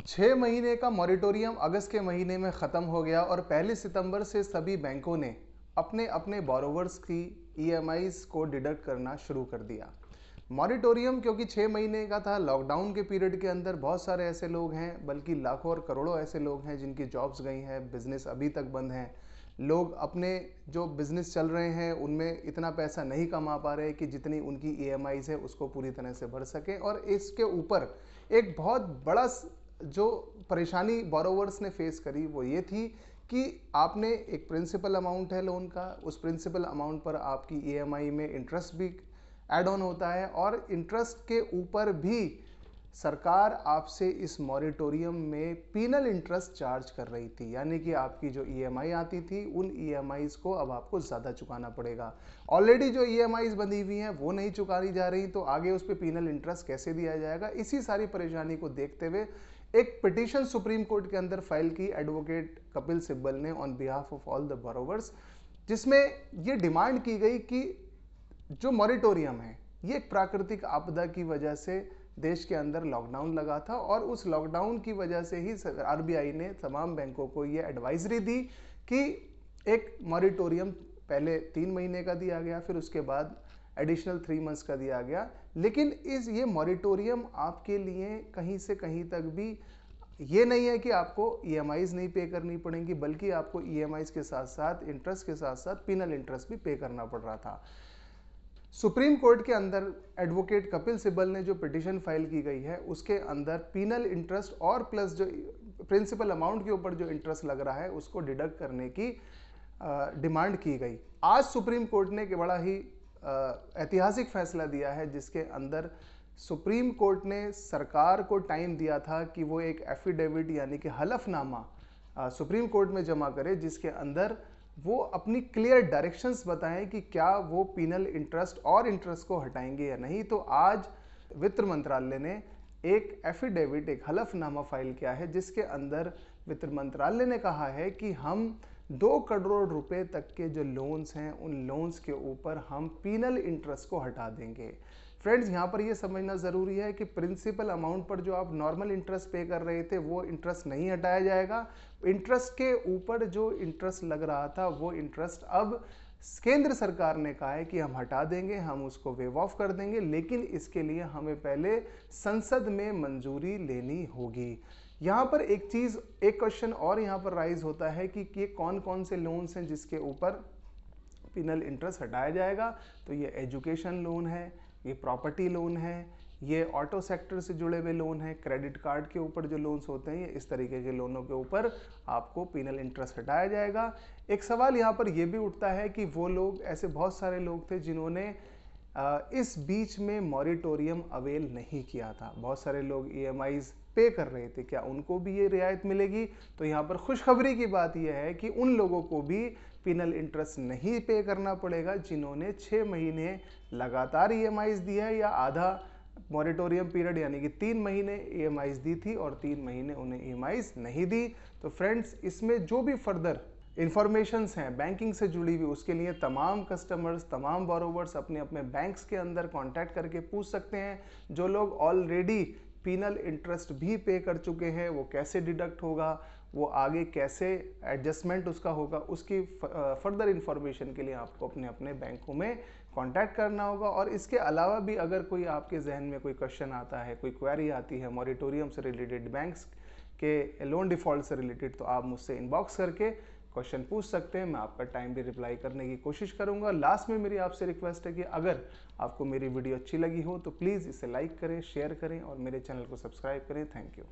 6 महीने का मॉरिटोरियम अगस्त के महीने में ख़त्म हो गया और 1 सितंबर से सभी बैंकों ने अपने अपने बोरोवर्स की ईएमआईज़ को डिडक्ट करना शुरू कर दिया। मॉरिटोरियम क्योंकि 6 महीने का था, लॉकडाउन के पीरियड के अंदर बहुत सारे ऐसे लोग हैं, बल्कि लाखों और करोड़ों ऐसे लोग हैं जिनकी जॉब्स गई हैं, बिजनेस अभी तक बंद हैं। लोग अपने जो बिजनेस चल रहे हैं उनमें इतना पैसा नहीं कमा पा रहे कि जितनी उनकी ईएमआईज़ है उसको पूरी तरह से भर सकें। और इसके ऊपर एक बहुत बड़ा जो परेशानी बोरोवर्स ने फेस करी वो ये थी कि आपने एक प्रिंसिपल अमाउंट है लोन का, उस प्रिंसिपल अमाउंट पर आपकी ईएमआई में इंटरेस्ट भी ऐड ऑन होता है और इंटरेस्ट के ऊपर भी सरकार आपसे इस मॉरिटोरियम में पीनल इंटरेस्ट चार्ज कर रही थी। यानी कि आपकी जो ईएमआई आती थी उन ईएमआईज को अब आपको ज़्यादा चुकाना पड़ेगा। ऑलरेडी जो ईएमआईज बंधी हुई हैं वो नहीं चुकाई जा रही, तो आगे उस पर पीनल इंटरेस्ट कैसे दिया जाएगा। इसी सारी परेशानी को देखते हुए एक पिटीशन सुप्रीम कोर्ट के अंदर फाइल की एडवोकेट कपिल सिब्बल ने on behalf of all the borrowers, जिसमें ये डिमांड की गई कि जो मॉरिटोरियम है ये एक प्राकृतिक आपदा की वजह से देश के अंदर लॉकडाउन लगा था और उस लॉकडाउन की वजह से ही आरबीआई ने तमाम बैंकों को ये एडवाइजरी दी कि एक मॉरिटोरियम पहले 3 महीने का दिया गया, फिर उसके बाद एडिशनल 3 मंथ्स का दिया गया। लेकिन ये मॉरिटोरियम आपके लिए कहीं से कहीं तक भी ये नहीं है कि आपको ईएमआईज नहीं पे करनी पड़ेंगी, बल्कि आपको ईएमआईज के साथ साथ इंटरेस्ट के साथ साथ पीनल इंटरेस्ट भी पे करना पड़ रहा था। सुप्रीम कोर्ट के अंदर एडवोकेट कपिल सिब्बल ने जो पिटीशन फाइल की गई है उसके अंदर पीनल इंटरेस्ट और प्लस जो प्रिंसिपल अमाउंट के ऊपर जो इंटरेस्ट लग रहा है उसको डिडक्ट करने की डिमांड की गई। आज सुप्रीम कोर्ट ने एक बड़ा ही ऐतिहासिक फैसला दिया है, जिसके अंदर सुप्रीम कोर्ट ने सरकार को टाइम दिया था कि वो एक एफिडेविट यानी कि हलफनामा सुप्रीम कोर्ट में जमा करे, जिसके अंदर वो अपनी क्लियर डायरेक्शंस बताएं कि क्या वो पीनल इंटरेस्ट और इंटरेस्ट को हटाएंगे या नहीं। तो आज वित्त मंत्रालय ने एक एफिडेविट, एक हलफनामा फाइल किया है, जिसके अंदर वित्त मंत्रालय ने कहा है कि हम 2 करोड़ रुपए तक के जो लोन्स हैं उन लोन्स के ऊपर हम पीनल इंटरेस्ट को हटा देंगे। फ्रेंड्स, यहाँ पर ये समझना ज़रूरी है कि प्रिंसिपल अमाउंट पर जो आप नॉर्मल इंटरेस्ट पे कर रहे थे वो इंटरेस्ट नहीं हटाया जाएगा। इंटरेस्ट के ऊपर जो इंटरेस्ट लग रहा था वो इंटरेस्ट अब केंद्र सरकार ने कहा है कि हम हटा देंगे, हम उसको वेव ऑफ कर देंगे, लेकिन इसके लिए हमें पहले संसद में मंजूरी लेनी होगी। यहाँ पर एक क्वेश्चन और यहाँ पर राइज होता है कि ये कौन कौन से लोन्स हैं जिसके ऊपर पीनल इंटरेस्ट हटाया जाएगा। तो ये एजुकेशन लोन है, ये प्रॉपर्टी लोन है, ये ऑटो सेक्टर से जुड़े हुए लोन है, क्रेडिट कार्ड के ऊपर जो लोन्स होते हैं, ये इस तरीके के लोनों के ऊपर आपको पीनल इंटरेस्ट हटाया जाएगा। एक सवाल यहाँ पर यह भी उठता है कि वो लोग, ऐसे बहुत सारे लोग थे जिन्होंने इस बीच में मॉरिटोरियम अवेल नहीं किया था। बहुत सारे लोग ईएमआईज पे कर रहे थे, क्या उनको भी ये रियायत मिलेगी? तो यहाँ पर खुशखबरी की बात यह है कि उन लोगों को भी पीनल इंटरेस्ट नहीं पे करना पड़ेगा जिन्होंने 6 महीने लगातार ईएमआईज दी है या आधा मॉरिटोरियम पीरियड यानी कि 3 महीने ईएमआईज दी थी और 3 महीने उन्हें ईएमआईज नहीं दी। तो फ्रेंड्स, इसमें जो भी फर्दर इन्फॉर्मेशंस हैं बैंकिंग से जुड़ी हुई, उसके लिए तमाम कस्टमर्स, तमाम बोरोवर्स अपने अपने बैंक्स के अंदर कांटेक्ट करके पूछ सकते हैं। जो लोग ऑलरेडी पीनल इंटरेस्ट भी पे कर चुके हैं वो कैसे डिडक्ट होगा, वो आगे कैसे एडजस्टमेंट उसका होगा, उसकी फर्दर इन्फॉर्मेशन के लिए आपको अपने अपने बैंकों में कांटेक्ट करना होगा। और इसके अलावा भी अगर कोई आपके जहन में कोई क्वेश्चन आता है, कोई क्वेरी आती है मॉरिटोरियम से रिलेटेड, बैंक्स के लोन डिफॉल्ट से रिलेटेड, तो आप मुझसे इनबॉक्स करके क्वेश्चन पूछ सकते हैं। मैं आपका टाइम भी रिप्लाई करने की कोशिश करूंगा। लास्ट में मेरी आपसे रिक्वेस्ट है कि अगर आपको मेरी वीडियो अच्छी लगी हो तो प्लीज़ इसे लाइक करें, शेयर करें और मेरे चैनल को सब्सक्राइब करें। Thank you.